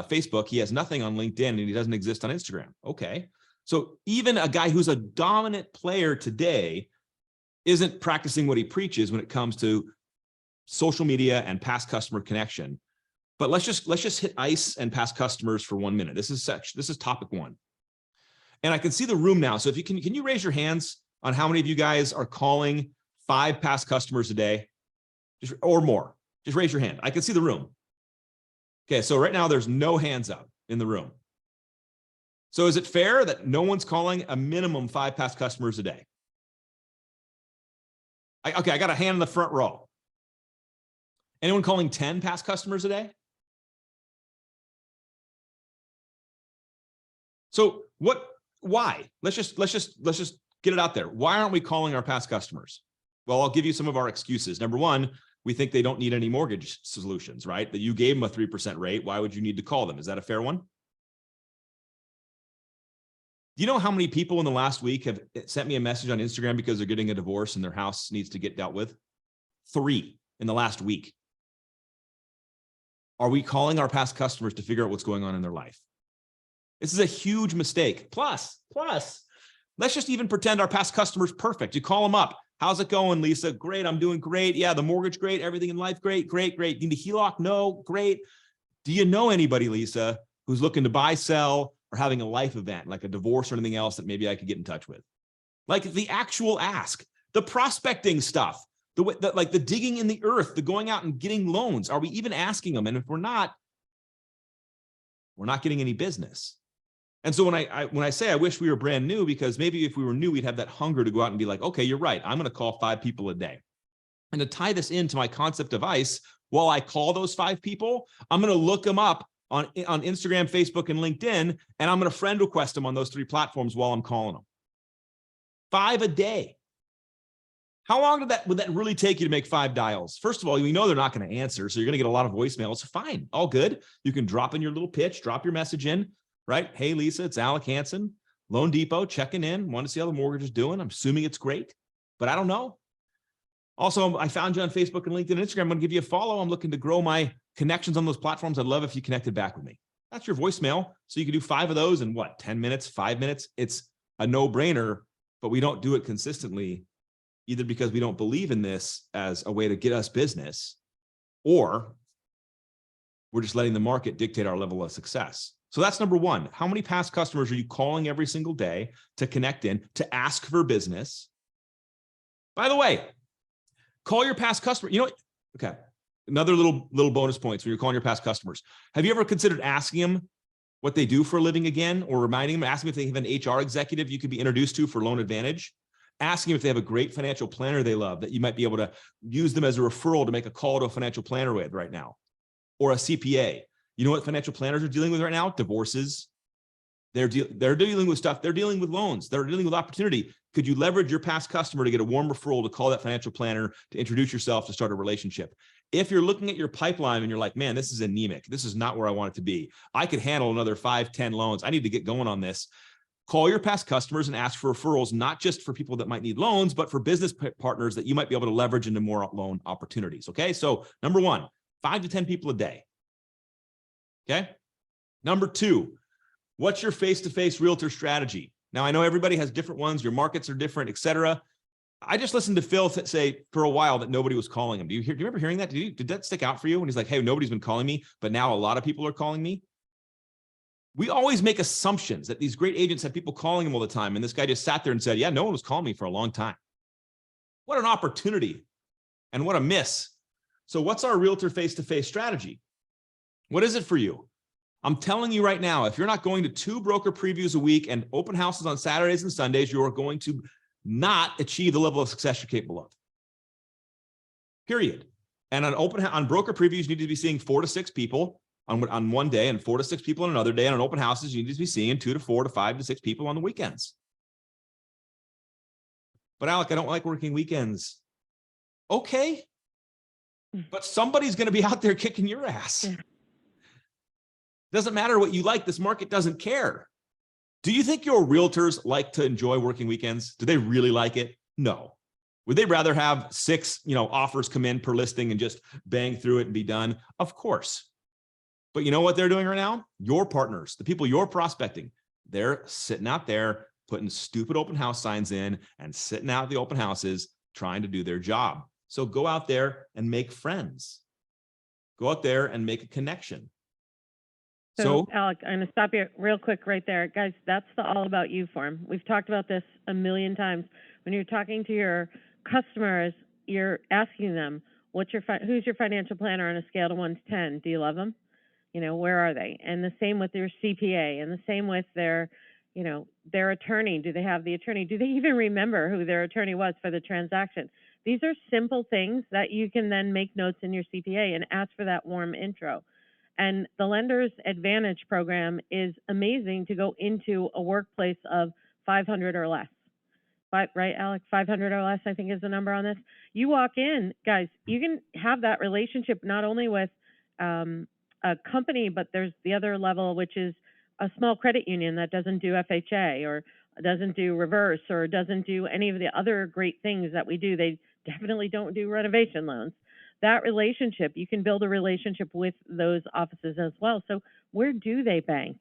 Facebook. He has nothing on LinkedIn and he doesn't exist on Instagram. Okay. So even a guy who's a dominant player today isn't practicing what he preaches when it comes to social media and past customer connection. But let's just hit ice and past customers for 1 minute. This is topic one. And I can see the room now. So if you can you raise your hands on how many of you guys are calling 5 past customers a day or more? Just raise your hand. I can see the room. Okay, so right now there's no hands up in the room. So is it fair that no one's calling a minimum 5 past customers a day? Okay, I got a hand in the front row. Anyone calling 10 past customers a day? So why? Let's just get it out there. Why aren't we calling our past customers? Well, I'll give you some of our excuses. Number one, we think they don't need any mortgage solutions, right? That you gave them a 3% rate. Why would you need to call them? Is that a fair one? Do you know how many people in the last week have sent me a message on Instagram because they're getting a divorce and their house needs to get dealt with? 3 in the last week. Are we calling our past customers to figure out what's going on in their life? This is a huge mistake. Plus, let's just even pretend our past customer's perfect. You call them up. How's it going, Lisa? Great, I'm doing great. Yeah, the mortgage, great. Everything in life, great. Need a HELOC? No, great. Do you know anybody, Lisa, who's looking to buy, sell, or having a life event, like a divorce or anything else that maybe I could get in touch with? Like the actual ask, the prospecting stuff, like the digging in the earth, the going out and getting loans. Are we even asking them? And if we're not getting any business. And so when I say I wish we were brand new, because maybe if we were new, we'd have that hunger to go out and be like, okay, you're right. I'm going to call 5 people a day. And to tie this into my concept of ice, while I call those 5 people, I'm going to look them up on Instagram, Facebook, and LinkedIn, and I'm going to friend request them on those 3 platforms while I'm calling them. 5 a day. How long would that really take you to make 5 dials? First of all, we know they're not going to answer, so you're going to get a lot of voicemails. Fine, all good. You can drop in your little pitch, drop your message in, right? Hey, Lisa, it's Alec Hanson, Loan Depot, checking in. Want to see how the mortgage is doing. I'm assuming it's great, but I don't know. Also, I found you on Facebook and LinkedIn and Instagram. I'm going to give you a follow. I'm looking to grow my connections on those platforms. I'd love if you connected back with me. That's your voicemail. So you can do 5 of those in what, 10 minutes, 5 minutes? It's a no-brainer, but we don't do it consistently, either because we don't believe in this as a way to get us business, or we're just letting the market dictate our level of success. So that's number one. How many past customers are you calling every single day to connect in, to ask for business? By the way, call your past customer. You know, okay. Another little bonus points when you're calling your past customers. Have you ever considered asking them what they do for a living again, or reminding them, asking if they have an HR executive you could be introduced to for Loan Advantage? Asking if they have a great financial planner they love that you might be able to use them as a referral to make a call to a financial planner with right now, or a CPA. You know what financial planners are dealing with right now? Divorces. They're dealing with stuff. They're dealing with loans. They're dealing with opportunity. Could you leverage your past customer to get a warm referral to call that financial planner, to introduce yourself, to start a relationship? If you're looking at your pipeline and you're like, man, this is anemic. This is not where I want it to be. I could handle another 5, 10 loans. I need to get going on this. Call your past customers and ask for referrals, not just for people that might need loans, but for business partners that you might be able to leverage into more loan opportunities. Okay. So number one, 5 to 10 people a day. Okay. Number 2, what's your face-to-face realtor strategy? Now, I know everybody has different ones. Your markets are different, et cetera. I just listened to Phil say for a while that nobody was calling him. Do you remember hearing that? Did that stick out for you when he's like, hey, nobody's been calling me, but now a lot of people are calling me? We always make assumptions that these great agents have people calling him all the time. And this guy just sat there and said, yeah, no one was calling me for a long time. What an opportunity and what a miss. So what's our realtor face-to-face strategy? What is it for you? I'm telling you right now, if you're not going to 2 broker previews a week and open houses on Saturdays and Sundays, you are going to not achieve the level of success you're capable of. Period. And on broker previews, you need to be seeing 4 to 6 people on one day, and 4 to 6 people on another day. And on open houses, you need to be seeing 2 to 4 to 5 to 6 people on the weekends. But Alec, I don't like working weekends. Okay. But somebody's going to be out there kicking your ass. Doesn't matter what you like. This market doesn't care. Do you think your realtors like to enjoy working weekends? Do they really like it? No. Would they rather have 6, offers come in per listing and just bang through it and be done? Of course. But you know what they're doing right now? Your partners, the people you're prospecting, they're sitting out there putting stupid open house signs in and sitting out at the open houses trying to do their job. So go out there and make friends. Go out there and make a connection. So Alec, I'm going to stop you real quick right there. Guys, that's the all about you form. We've talked about this a million times. When you're talking to your customers, you're asking them, who's your financial planner on a scale of 1 to 10? Do you love them? You know, where are they? And the same with their CPA, and the same with their, you know, their attorney. Do they have the attorney? Do they even remember who their attorney was for the transaction? These are simple things that you can then make notes in your CPA and ask for that warm intro. And the Lender's Advantage program is amazing to go into a workplace of 500 or less. Right, Alec? 500 or less, I think, is the number on this. You walk in, guys, you can have that relationship not only with a company, but there's the other level, which is a small credit union that doesn't do FHA or doesn't do reverse or doesn't do any of the other great things that we do. They definitely don't do renovation loans. That relationship, you can build a relationship with those offices as well. So where do they bank?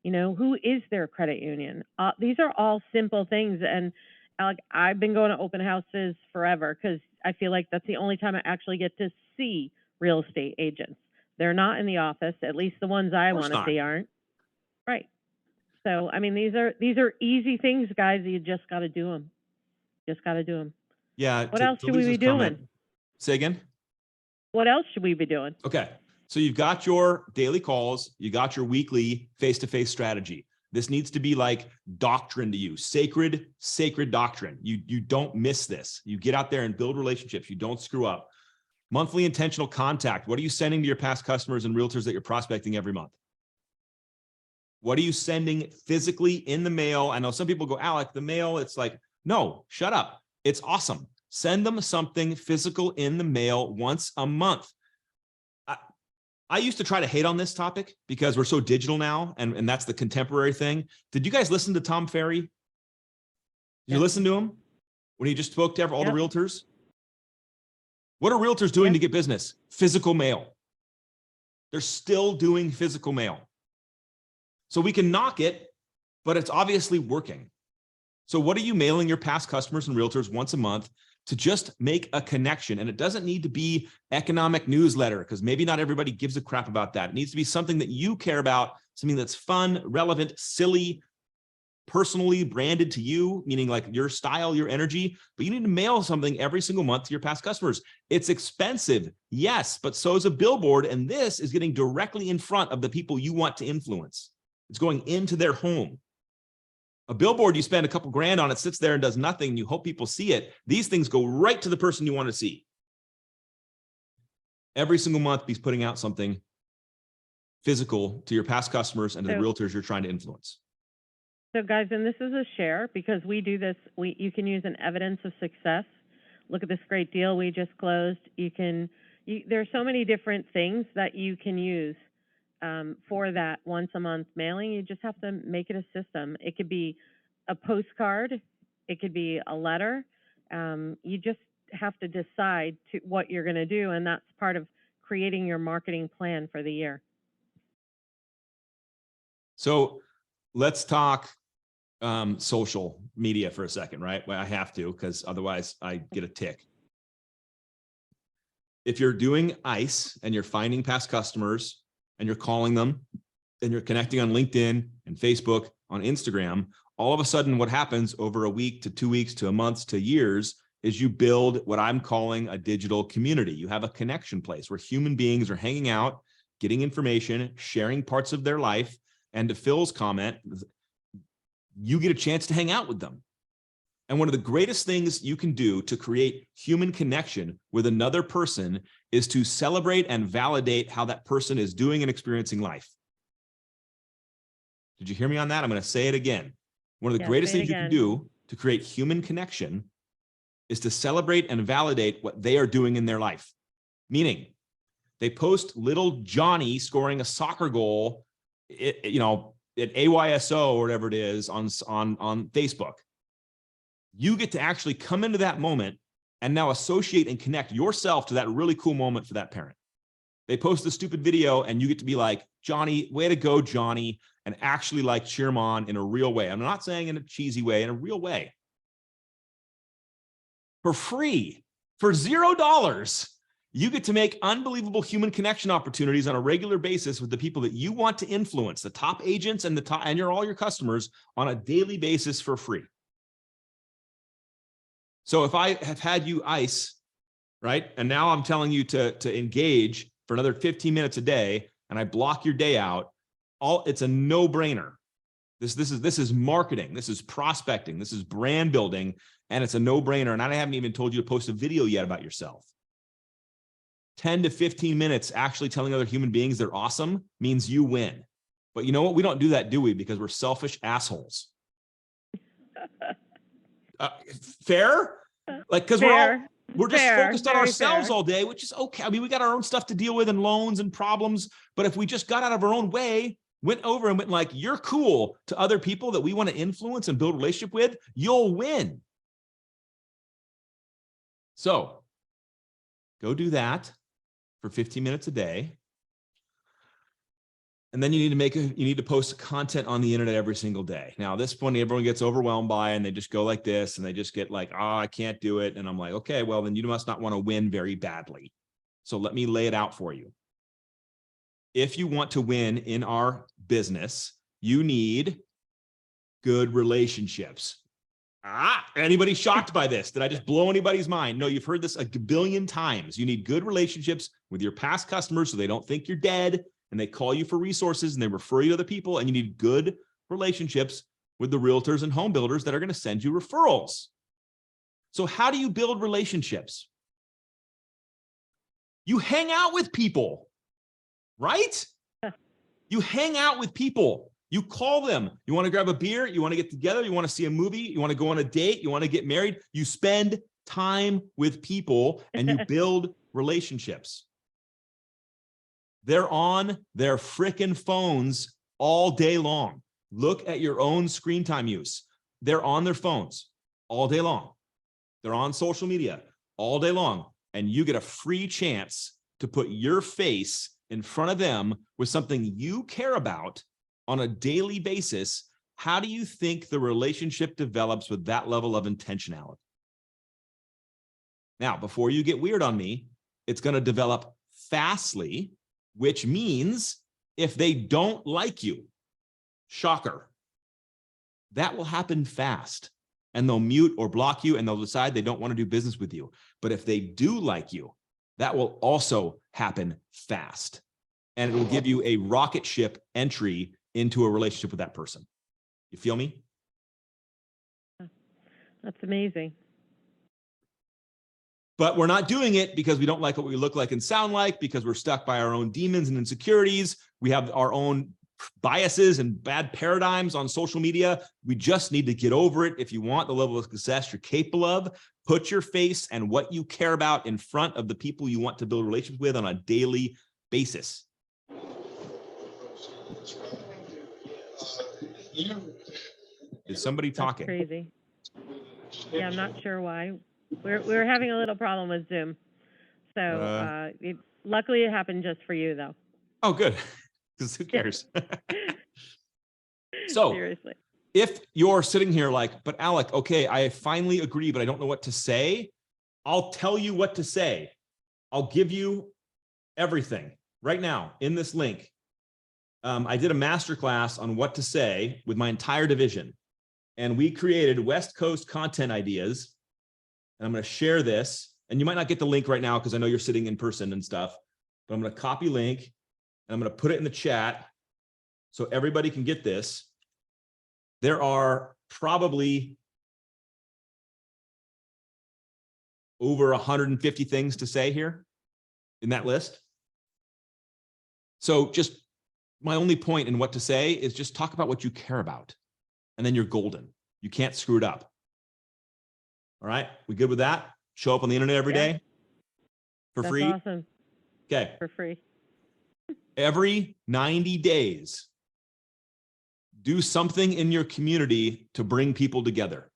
You know, who is their credit union? These are all simple things. And Alec, I've been going to open houses forever because I feel like that's the only time I actually get to see real estate agents. They're not in the office, at least the ones I want to see aren't. Right. So, I mean, these are easy things, guys. You just got to do them. Just got to do them. Yeah. What else should we be doing? Say again? What else should we be doing? Okay. So you've got your daily calls, you got your weekly face-to-face strategy. This needs to be like doctrine to you, sacred doctrine. You don't miss this. You get out there and build relationships. You don't screw up. Monthly intentional contact. What are you sending to your past customers and realtors that you're prospecting every month? What are you sending physically in the mail? I know some people go, Alec, the mail, it's like, no, shut up. It's awesome. Send them something physical in the mail once a month. I used to try to hate on this topic because we're so digital now, and that's the contemporary thing. Did you guys listen to Tom Ferry? Did you listen to him when he just spoke to all the realtors? What are realtors doing to get business? Physical mail. They're still doing physical mail. So we can knock it, but it's obviously working. So what are you mailing your past customers and realtors once a month to just make a connection? And it doesn't need to be economic newsletter, because maybe not everybody gives a crap about that. It needs to be something that you care about, something that's fun, relevant, silly, personally branded to you, meaning like your style, your energy, but you need to mail something every single month to your past customers. It's expensive, yes, but so is a billboard. And this is getting directly in front of the people you want to influence. It's going into their home. A billboard, you spend a couple grand on it, sits there and does nothing. You hope people see it. These things go right to the person you want to see. Every single month, he's putting out something physical to your past customers and to the realtors you're trying to influence. So guys, and this is a share because we do this, you can use an evidence of success. Look at this great deal we just closed. There are so many different things that you can use for that once a month mailing. You just have to make it a system. It could be a postcard. It could be a letter. You just have to decide what you're going to do, and that's part of creating your marketing plan for the year. So let's talk social media for a second, right? Well, I have to, because otherwise I get a tick. If you're doing ICE and you're finding past customers and you're calling them and you're connecting on LinkedIn and Facebook, on Instagram, all of a sudden what happens over a week to 2 weeks to a month to years is you build what I'm calling a digital community. You have a connection place where human beings are hanging out, getting information, sharing parts of their life. And to Phil's comment, you get a chance to hang out with them. And one of the greatest things you can do to create human connection with another person is to celebrate and validate how that person is doing and experiencing life. Did you hear me on that? I'm going to say it again. One of the greatest things you can do to create human connection is to celebrate and validate what they are doing in their life. Meaning, they post little Johnny scoring a soccer goal, at AYSO or whatever it is on Facebook. You get to actually come into that moment and now associate and connect yourself to that really cool moment for that parent. They post a stupid video and you get to be like, Johnny, way to go, Johnny, and actually like cheer them on in a real way. I'm not saying in a cheesy way, in a real way. For free, for $0, you get to make unbelievable human connection opportunities on a regular basis with the people that you want to influence, the top agents and all your customers on a daily basis for free. So if I have had you ice, right, and now I'm telling you to engage for another 15 minutes a day, and I block your day out, it's a no-brainer. This is marketing, this is prospecting, this is brand building, and it's a no-brainer. And I haven't even told you to post a video yet about yourself. 10 to 15 minutes actually telling other human beings they're awesome means you win. But you know what? We don't do that, do we? Because we're selfish assholes. Fair? Like, because we're just focused on ourselves all day, which is okay. I mean, we got our own stuff to deal with and loans and problems. But if we just got out of our own way, went over and went like, you're cool to other people that we want to influence and build a relationship with, you'll win. So go do that for 15 minutes a day. And then you need to post content on the internet every single day. Now, this point, everyone gets overwhelmed by, and they just go like this, and they just get like, oh, I can't do it. And I'm like, okay, well, then you must not want to win very badly. So let me lay it out for you. If you want to win in our business, you need good relationships. Anybody shocked by this? Did I just blow anybody's mind? No, you've heard this a billion times. You need good relationships with your past customers so they don't think you're dead and they call you for resources and they refer you to other people. And you need good relationships with the realtors and home builders that are going to send you referrals. So how do you build relationships? You hang out with people, right? You hang out with people. You call them. You want to grab a beer? You want to get together? You want to see a movie? You want to go on a date? You want to get married? You spend time with people and you build relationships. They're on their frickin' phones all day long. Look at your own screen time use. They're on their phones all day long. They're on social media all day long. And you get a free chance to put your face in front of them with something you care about on a daily basis. How do you think the relationship develops with that level of intentionality? Now, before you get weird on me, it's going to develop fastly, which means if they don't like you, shocker, that will happen fast. And they'll mute or block you and they'll decide they don't want to do business with you. But if they do like you, that will also happen fast. And it will give you a rocket ship entry into a relationship with that person. You feel me? That's amazing. But we're not doing it because we don't like what we look like and sound like, because we're stuck by our own demons and insecurities. We have our own biases and bad paradigms on social media. We just need to get over it. If you want the level of success you're capable of, put your face and what you care about in front of the people you want to build relationships with on a daily basis. Is somebody talking? That's crazy. Yeah, I'm not sure why. We're having a little problem with Zoom. So luckily it happened just for you though. Oh, good. Because who cares? So seriously, if you're sitting here like, but Alec, okay, I finally agree, but I don't know what to say. I'll tell you what to say. I'll give you everything right now in this link. I did a masterclass on what to say with my entire division. And we created West Coast content ideas. And I'm going to share this. And you might not get the link right now because I know you're sitting in person and stuff. But I'm going to copy link. And I'm going to put it in the chat so everybody can get this. There are probably over 150 things to say here in that list. So just my only point in what to say is just talk about what you care about. And then you're golden. You can't screw it up. All right. We good with that? Show up on the internet every day for free. That's awesome. Okay. For free. Every 90 days, do something in your community to bring people together.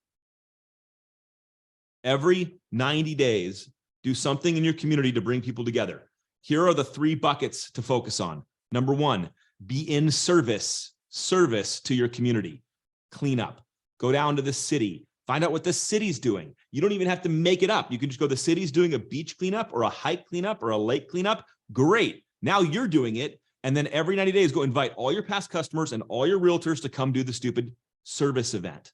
Every 90 days, do something in your community to bring people together. Here are the 3 buckets to focus on. Number 1, be in service to your community. Clean up, go down to the city, find out what the city's doing. You don't even have to make it up. You can just go, the city's doing a beach cleanup or a hike cleanup or a lake cleanup. Great. Now you're doing it. And then every 90 days, go invite all your past customers and all your realtors to come do the stupid service event.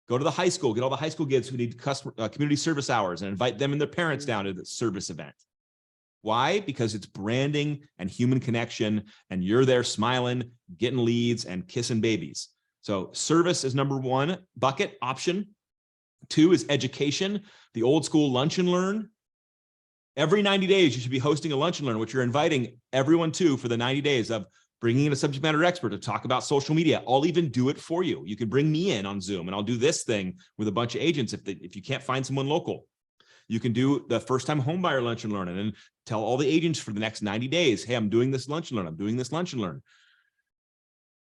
Go to the high school, get all the high school kids who need community service hours and invite them and their parents down to the service event. Why? Because it's branding and human connection, and you're there smiling, getting leads and kissing babies. So service is number 1 bucket option. 2 is education, the old school lunch and learn. Every 90 days, you should be hosting a lunch and learn, which you're inviting everyone to for the 90 days of bringing in a subject matter expert to talk about social media. I'll even do it for you. You can bring me in on Zoom and I'll do this thing with a bunch of agents if you can't find someone local. You can do the first time homebuyer lunch and learn and then tell all the agents for the next 90 days, hey, I'm doing this lunch and learn. I'm doing this lunch and learn.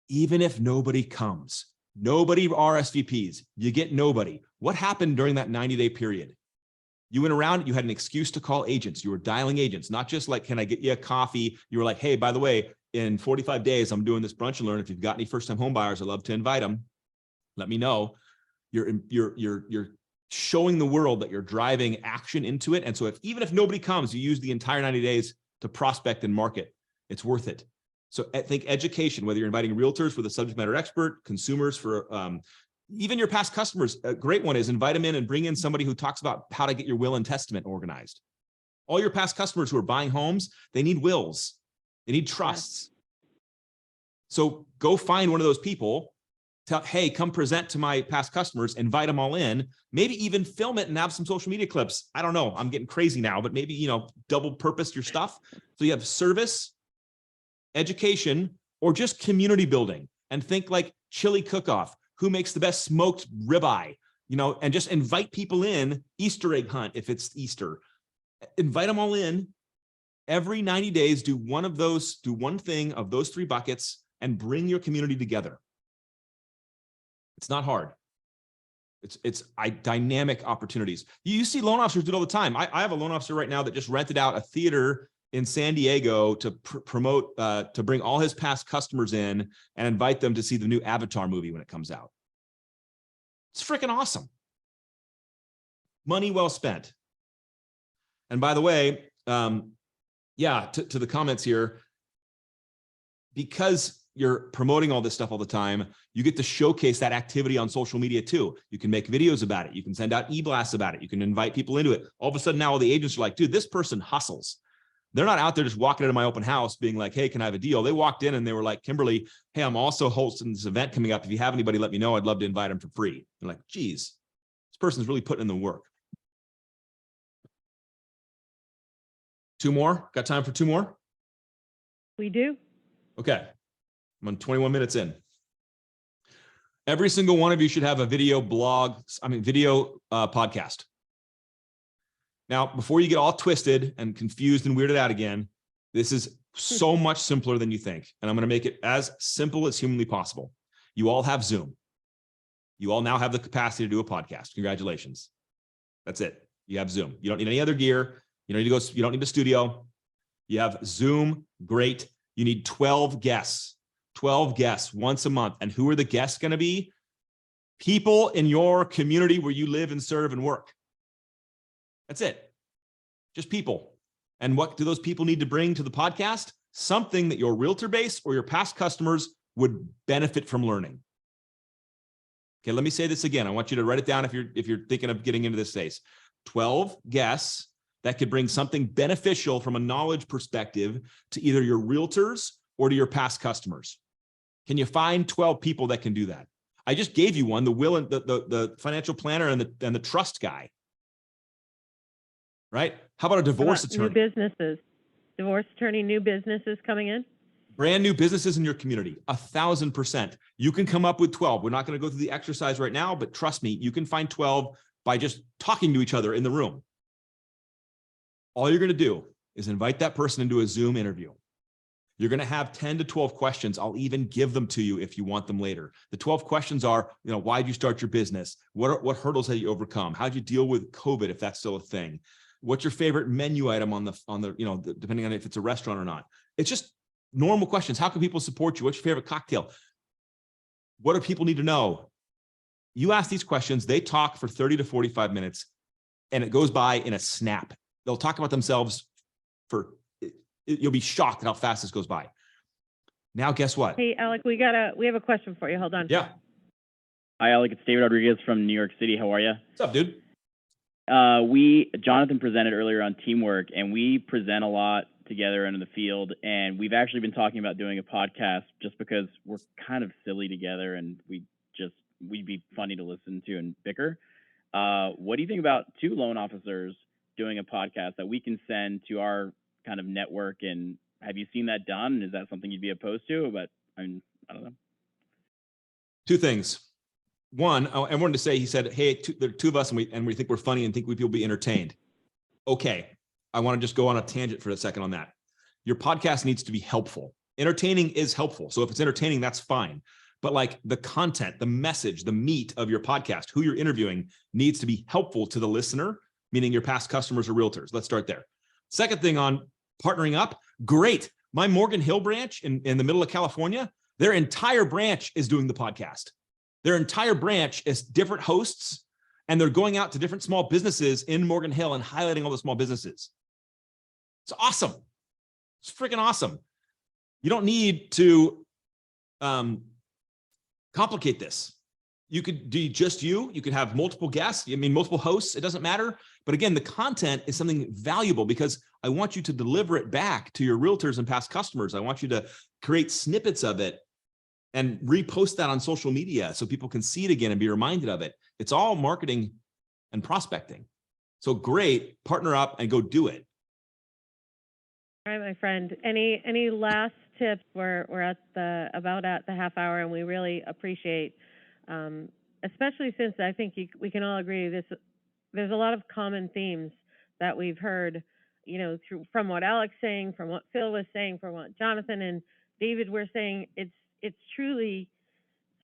Even if nobody comes, nobody RSVPs, you get nobody. What happened during that 90-day period? You went around, you had an excuse to call agents. You were dialing agents, not just like, can I get you a coffee? You were like, hey, by the way, in 45 days, I'm doing this brunch and learn. If you've got any first-time home buyers, I'd love to invite them. Let me know. You're showing the world that you're driving action into it. And so even if nobody comes, you use the entire 90 days to prospect and market. It's worth it. So I think education, whether you're inviting realtors with a subject matter expert, consumers for even your past customers, a great one is invite them in and bring in somebody who talks about how to get your will and testament organized. All your past customers who are buying homes, they need wills. They need trusts. So go find one of those people, tell, hey, come present to my past customers, invite them all in, maybe even film it and have some social media clips. I don't know, I'm getting crazy now, but maybe, double purpose your stuff. So you have service, education, or just community building, and think like chili cook-off. Who makes the best smoked ribeye, and just invite people in, Easter egg hunt if it's Easter. Invite them all in. Every 90 days, do one thing of those 3 buckets and bring your community together. It's not hard. It's dynamic opportunities. You see loan officers do it all the time. I have a loan officer right now that just rented out a theater in San Diego to promote, to bring all his past customers in and invite them to see the new Avatar movie when it comes out. It's freaking awesome. Money well spent. And by the way, to the comments here, because you're promoting all this stuff all the time, you get to showcase that activity on social media too. You can make videos about it. You can send out e-blasts about it. You can invite people into it. All of a sudden now all the agents are like, dude, this person hustles. They're not out there just walking into my open house being like, hey, can I have a deal? They walked in and they were like, Kimberly, hey, I'm also hosting this event coming up. If you have anybody, let me know. I'd love to invite them for free. They're like, geez, this person's really putting in the work. 2 more? Got time for 2 more? We do. Okay. I'm on 21 minutes in. Every single one of you should have a video podcast. Now, before you get all twisted and confused and weirded out again, this is so much simpler than you think. And I'm going to make it as simple as humanly possible. You all have Zoom. You all now have the capacity to do a podcast. Congratulations. That's it. You have Zoom. You don't need any other gear. You don't need to go. You don't need a studio. You have Zoom. Great. You need 12 guests. 12 guests once a month. And who are the guests going to be? People in your community where you live and serve and work. That's it. Just people. And what do those people need to bring to the podcast? Something that your realtor base or your past customers would benefit from learning. Okay, let me say this again. I want you to write it down if you're thinking of getting into this space. 12 guests that could bring something beneficial from a knowledge perspective to either your realtors or to your past customers. Can you find 12 people that can do that? I just gave you one, the will and the financial planner and the trust guy. Right? How about a divorce attorney? New businesses, divorce attorney, new businesses coming in. Brand new businesses in your community, 1,000%. You can come up with 12. We're not going to go through the exercise right now, but trust me, you can find 12 by just talking to each other in the room. All you're going to do is invite that person into a Zoom interview. You're going to have 10 to 12 questions. I'll even give them to you if you want them later. The 12 questions are, why did you start your business? What hurdles have you overcome? How'd you deal with COVID if that's still a thing? What's your favorite menu item on the, you know, depending on if it's a restaurant or not. It's just normal questions. How can people support you? What's your favorite cocktail? What do people need to know? You ask these questions, they talk for 30 to 45 minutes, and it goes by in a snap. They'll talk about themselves for, you'll be shocked at how fast this goes by. Now, guess what? Hey, Alec, we have a question for you. Hold on. Yeah. Hi, Alec. It's David Rodriguez from New York City. How are you? What's up, dude? Jonathan presented earlier on teamwork, and we present a lot together in the field. And we've actually been talking about doing a podcast just because we're kind of silly together, and we'd be funny to listen to and bicker. What do you think about two loan officers doing a podcast that we can send to our kind of network? And have you seen that done? Is that something you'd be opposed to? But I don't know. Two things. One, I wanted to say, he said, hey, there are two of us and we think we're funny and think we'll be entertained. Okay. I want to just go on a tangent for a second on that. Your podcast needs to be helpful. Entertaining is helpful. So if it's entertaining, that's fine. But like the content, the message, the meat of your podcast, who you're interviewing needs to be helpful to the listener, meaning your past customers or realtors. Let's start there. Second thing on partnering up. Great. My Morgan Hill branch in the middle of California, their entire branch is doing the podcast. Their entire branch is different hosts, and they're going out to different small businesses in Morgan Hill and highlighting all the small businesses. It's awesome. It's freaking awesome. You don't need to complicate this. You could do just you. You could have multiple guests. I mean, multiple hosts. It doesn't matter. But again, the content is something valuable because I want you to deliver it back to your realtors and past customers. I want you to create snippets of it and repost that on social media so people can see it again and be reminded of it. It's all marketing and prospecting. So great, partner up and go do it. All right, my friend. Any last tips? We're at the half hour, and we really appreciate, especially since I think we can all agree there's a lot of common themes that we've heard, you know, from what Alec's saying, from what Phil was saying, from what Jonathan and David were saying. It's truly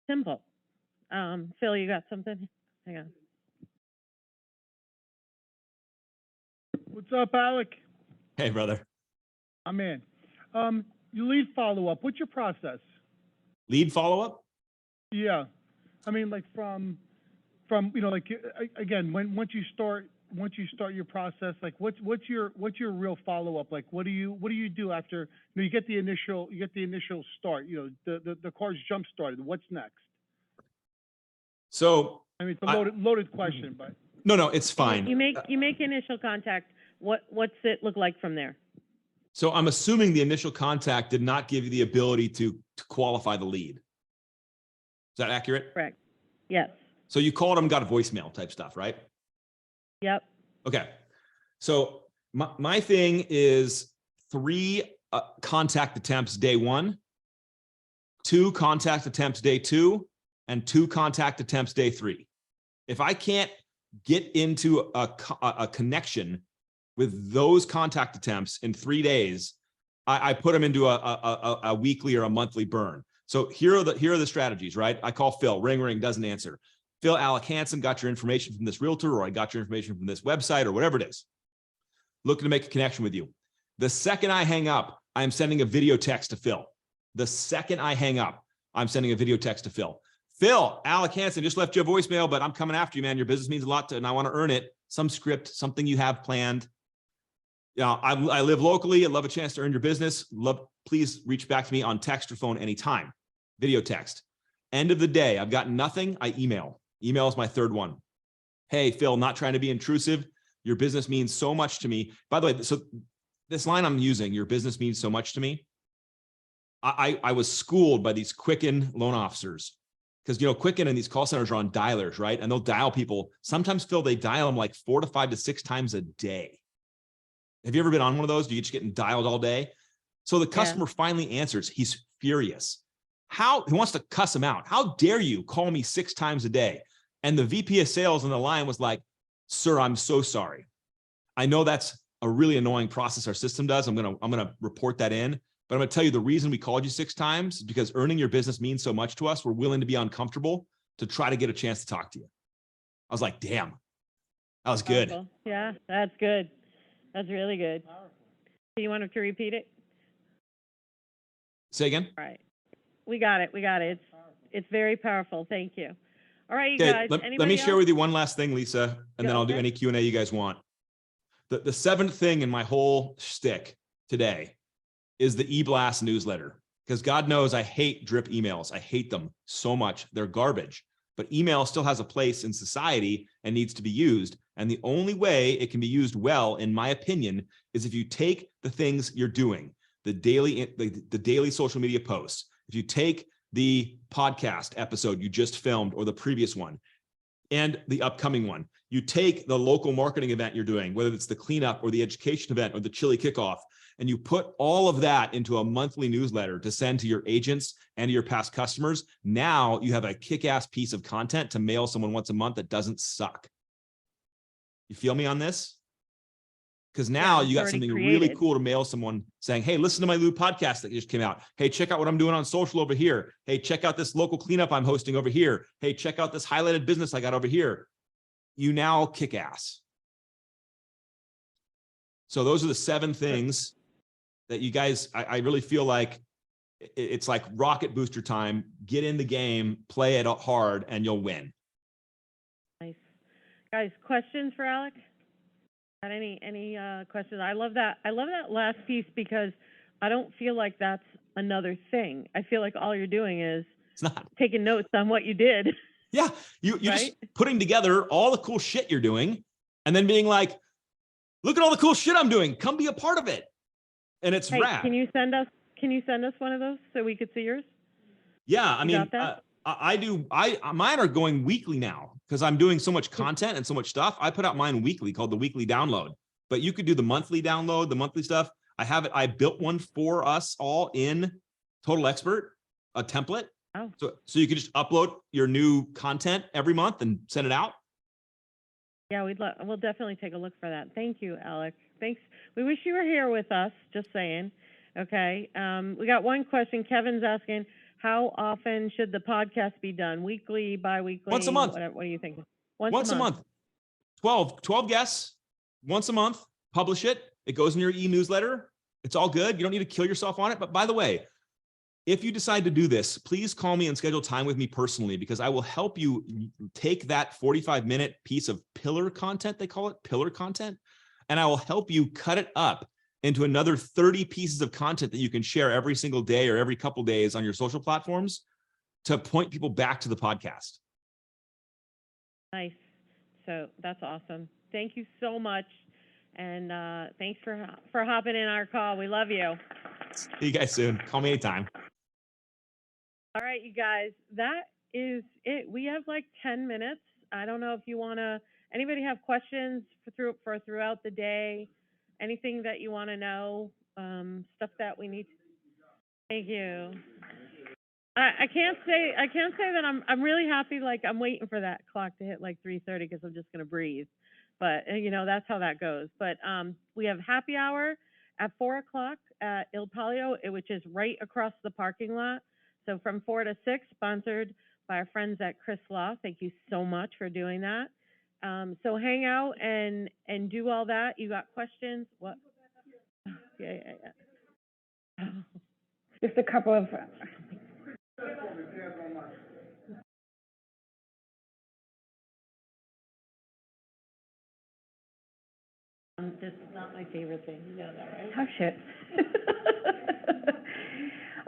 simple. Phil, you got something? Hang on. What's up, Alec? Hey, brother. I'm in. You lead follow-up. What's your process? Lead follow-up? Yeah. I mean, like from you know, like again, once you start your process, like what's your real follow-up? Like what do you do after, you know, you get the initial start, you know, the car's jump started. What's next? So I mean, it's a loaded question, but no, it's fine. You make initial contact. What's it look like from there? So I'm assuming the initial contact did not give you the ability to qualify the lead. Is that accurate? Correct. Yes. So you called them, got a voicemail type stuff, right? Yep. Okay. So my thing is 3 contact attempts day 1, 2 contact attempts day 2, and 2 contact attempts day 3. If I can't get into a connection with those contact attempts in 3 days, I put them into a weekly or a monthly burn. So here are the strategies, right? I call Phil, ring, doesn't answer. Phil, Alec Hanson, got your information from this realtor, or I got your information from this website, or whatever it is. Looking to make a connection with you. The second I hang up, I'm sending a video text to Phil. The second I hang up, I'm sending a video text to Phil. Phil, Alec Hanson just left you a voicemail, but I'm coming after you, man. Your business means a lot to, and I want to earn it. Some script, something you have planned. You know, I live locally. I'd love a chance to earn your business. Please reach back to me on text or phone anytime. Video text. End of the day, I've got nothing. I email. Email is my third one. Hey, Phil, not trying to be intrusive. Your business means so much to me. By the way, so this line I'm using, your business means so much to me. I was schooled by these Quicken loan officers because, you know, Quicken and these call centers are on dialers, right? And they'll dial people. Sometimes, Phil, they dial them like 4 to 5 to 6 times a day. Have you ever been on one of those? Do you just getting dialed all day? So the customer finally answers. He's furious. He wants to cuss him out. How dare you call me 6 times a day? And the VP of sales on the line was like, sir, I'm so sorry. I know that's a really annoying process our system does. I'm gonna report that in, but I'm gonna tell you the reason we called you 6 times is because earning your business means so much to us. We're willing to be uncomfortable to try to get a chance to talk to you. I was like, damn, that was good. Yeah, that's good. That's really good. Do you want him to repeat it? Say again? All right. We got it. It's very powerful. Thank you. All right, you Okay, guys. let me share with you one last thing, Lisa, and then I'll do okay. any Q&A you guys want. The seventh thing in my whole shtick today is the e-blast newsletter, because God knows I hate drip emails. I hate them so much. They're garbage. But email still has a place in society and needs to be used. And the only way it can be used well, in my opinion, is if you take the things you're doing, the daily social media posts, if you take the podcast episode you just filmed or the previous one and the upcoming one, you take the local marketing event you're doing, whether it's the cleanup or the education event or the chili kickoff, and you put all of that into a monthly newsletter to send to your agents and to your past customers. Now you have a kick-ass piece of content to mail someone once a month that doesn't suck. You feel me on this? Because now you got something really cool to mail someone saying, hey, listen to my new podcast that just came out. Hey, check out what I'm doing on social over here. Hey, check out this local cleanup I'm hosting over here. Hey, check out this highlighted business I got over here. You now kick ass. So those are the 7 things that you guys, I really feel like it's like rocket booster time. Get in the game, play it hard, and you'll win. Nice. Guys, questions for Alec? Got any questions? I love that last piece, because I don't feel like that's another thing. I feel like all you're doing is It's not taking notes on what you did. Yeah, you're right? just putting together all the cool shit you're doing and then being like, look at all the cool shit I'm doing. Come be a part of it. And it's rad. Can you send us one of those so we could see yours? Yeah, I mean, I do. Mine are going weekly now because I'm doing so much content and so much stuff. I put out mine weekly called the weekly download, but you could do the monthly download, the monthly stuff. I built one for us all in Total Expert, a template. Oh. So you could just upload your new content every month and send it out. Yeah, we'll definitely take a look for that. Thank you, Alec. Thanks. We wish you were here with us, just saying. Okay. We got one question. Kevin's asking, how often should the podcast be done? Weekly, bi-weekly? Once a month. What are you thinking? Once a month. 12 guests, once a month, publish it. It goes in your e-newsletter. It's all good. You don't need to kill yourself on it. But by the way, if you decide to do this, please call me and schedule time with me personally, because I will help you take that 45-minute piece of pillar content, they call it pillar content, and I will help you cut it up into another 30 pieces of content that you can share every single day or every couple days on your social platforms to point people back to the podcast. Nice. So that's awesome. Thank you so much. And thanks for hopping in our call. We love you. See you guys soon. Call me anytime. All right, you guys, that is it. We have like 10 minutes. I don't know if you want to, anybody have questions for throughout the day, anything that you want to know, stuff that we need. Thank you. I can't say that I'm really happy. Like, I'm waiting for that clock to hit like 3:30 because I'm just going to breathe. But, you know, that's how that goes. But we have happy hour at 4 o'clock at Il Palio, which is right across the parking lot. So from 4 to 6, sponsored by our friends at Chris Law. Thank you so much for doing that. So hang out and do all that. You got questions? What? Yeah. Just a couple of. This is not my favorite thing. You know that, right? Hush it.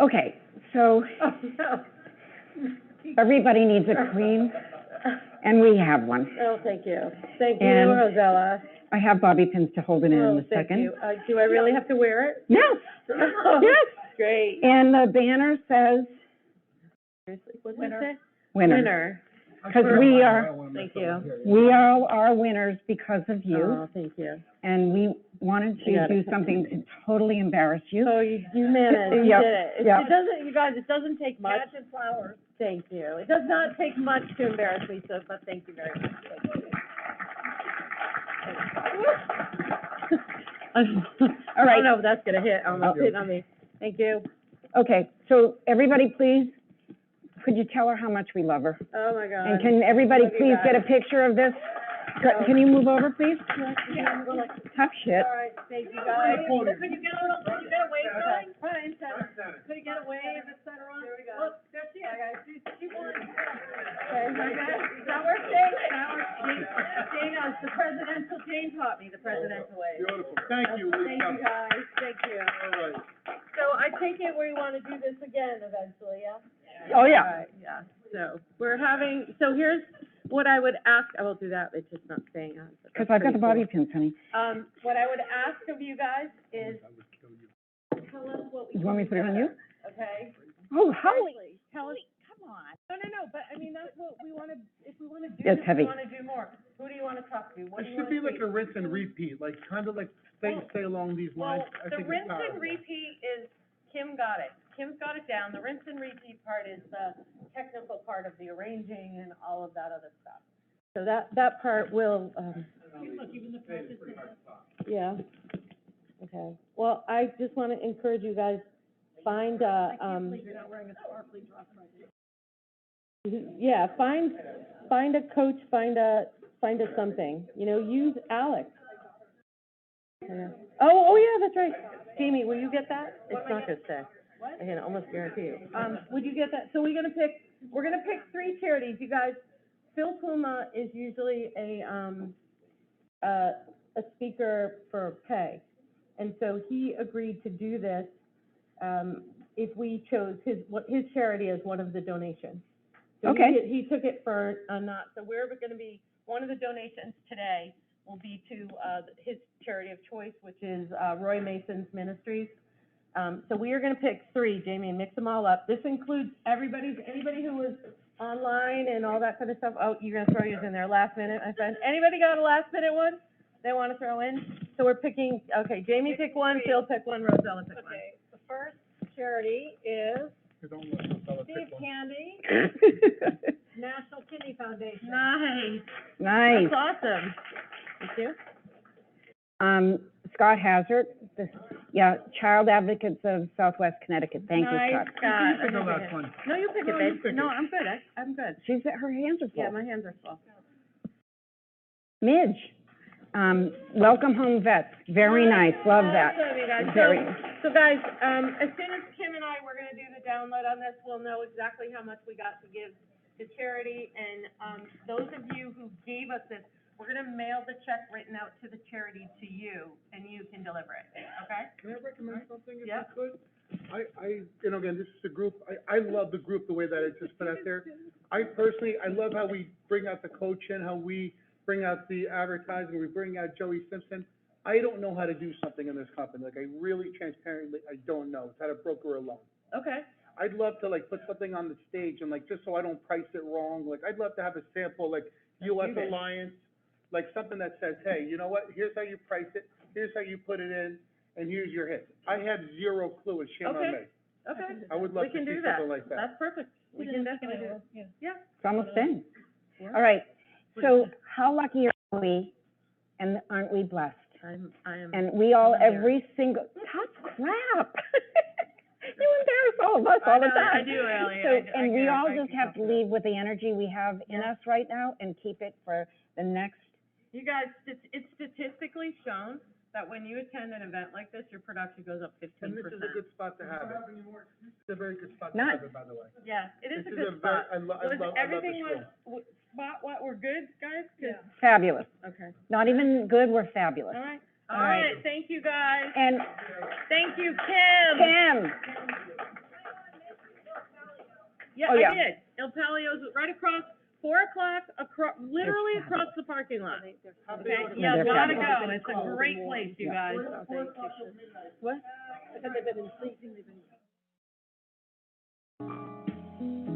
Okay, so everybody needs a cream, and we have one. Oh, thank you. Thank you, And Rosella. I have bobby pins to hold it in a Thank second. you. Do I really have to wear it? Yes, yes. Great. And the banner says What's it say? winner. Because we are Thank you. winners because of you, Oh, thank you. and we wanted You to got do it. something to totally embarrass you. Oh, you managed. You Yep, did it. yep. It doesn't, you guys, it doesn't take much. Flowers. Thank you. It does not take much to embarrass Lisa, but thank you very much. Thank you. All right. I don't know if that's gonna hit on me. Thank you. Okay, so everybody, please, could you tell her how much we love her? Oh, my God. And can everybody Love you please guys. get a picture of this? Can you move over, please? Tough shit. All right, thank you guys. Could you get a wave going? Fine, could you get a wave, et cetera? Here we go. Look, there she is. She won. Okay, does that work, Jane? That works. Jane knows the presidential, Jane taught me the presidential wave. Beautiful. Thank you. Thank you, guys. Thank you. All right. So I take it we want to do this again eventually, yeah? Oh, yeah. All right, yeah. So we're having, so here's what I would ask, I will do that, it's just not staying on. but Because that's I've got the pretty bobby pins, honey. cool. What I would ask of you guys is, tell us what we. You want me to put it on you? Okay? Oh, holy. Tell us. Come on. No, but I mean, that's what we want to, if we want to do It's this, heavy. we want to do more. Who do you want to talk to? What It do you should want to be like a rinse and repeat, like, kind of like, stay along these lines. Well, I the think it's rinse and powerful. repeat is, Kim got it. Kim's got it down. The rinse and repeat part is the technical part of the arranging and all of that other stuff. So that part will, yeah. Okay. Well, I just want to encourage you guys, find a, yeah, find a coach, find a something, use Alex. Oh, yeah, that's right. Jamie, will you get that? It's not gonna stay. I can almost guarantee you. Would you get that? So we're gonna pick 3 charities, you guys. Phil Puma is usually a speaker for pay. And so he agreed to do this, if we chose his charity as one of the donations. So Okay. He took it for a not, so we're gonna be, one of the donations today will be to, his charity of choice, which is, Roy Mason's Ministries. So we are gonna pick 3, Jamie, and mix them all up. This includes anybody who was online and all that kind of stuff. Oh, you're gonna throw yours in there last minute, my friend. Anybody got a last minute one they wanna throw in? So we're picking, okay, Jamie pick one, Phil pick one, Rosella pick one. Okay, the first charity is Don't let Rosella Steve pick one. Candy, National Kidney Foundation. Nice. Nice. That's awesome. Thank you. Scott Hazard, Child Advocates of Southwest Connecticut. Thank you, Scott. Nice, Scott. Pick the last one. No, you pick No, it, you babe. pick No, it. I'm good. I'm good. Her hands are full. Yeah, my hands are full. Midge, Welcome Home Vets, very nice, love that. Awesome, you guys. Very, So guys, as soon as Kim and I, we're gonna do the download on this, we'll know exactly how much we got to give to charity. And, those of you who gave us this, we're gonna mail the check written out to the charity to you, and you can deliver it, okay? Can I recommend something if Yeah. I could? Again, this is a group, I love the group, the way that it's just put out there. I love how we bring out the coach in, how we bring out the advertising, we bring out Joey Simpson. I don't know how to do something in this company, like, I really transparently, I don't know, it's how to broker a loan. Okay. I'd love to like put something on the stage and like, just so I don't price it wrong, like, I'd love to have a sample, like, US you did. Alliance, like something that says, hey, you know what, here's how you price it, here's how you put it in, and here's your hit. I have zero clue, it's shame on me. Okay. I would love We to can see do that. something like that. That's perfect. We can definitely do it. Yeah. it's almost in. All right, so how lucky are we, and aren't we blessed? I am. And we all, I'm there. every single, tough crap. You embarrass all of us all the time. I do, Ellie. So, and we all I just can have to talk to leave with the energy we have in Yeah. us right now and keep it for the next, You guys, it's statistically shown that when you attend an event like this, your production goes up 15%. And this is a good spot to have it. It's a very good spot to Not- have it, by the way. Yeah, it is a This good spot. I love this Everything room. was, what, we're good, guys? 'Cause- fabulous. Okay. Not even good, we're fabulous. All right. All All right. right, thank you, guys. And Thank you, Kim. Kim, Yeah, Oh, yeah. I did. Il Palio's right across, 4 o'clock, literally It's across the parking lot. Okay, Yeah, yeah, they're gotta fabulous. go. It's a great place, you guys. what? I said they've been sleeping, they've been.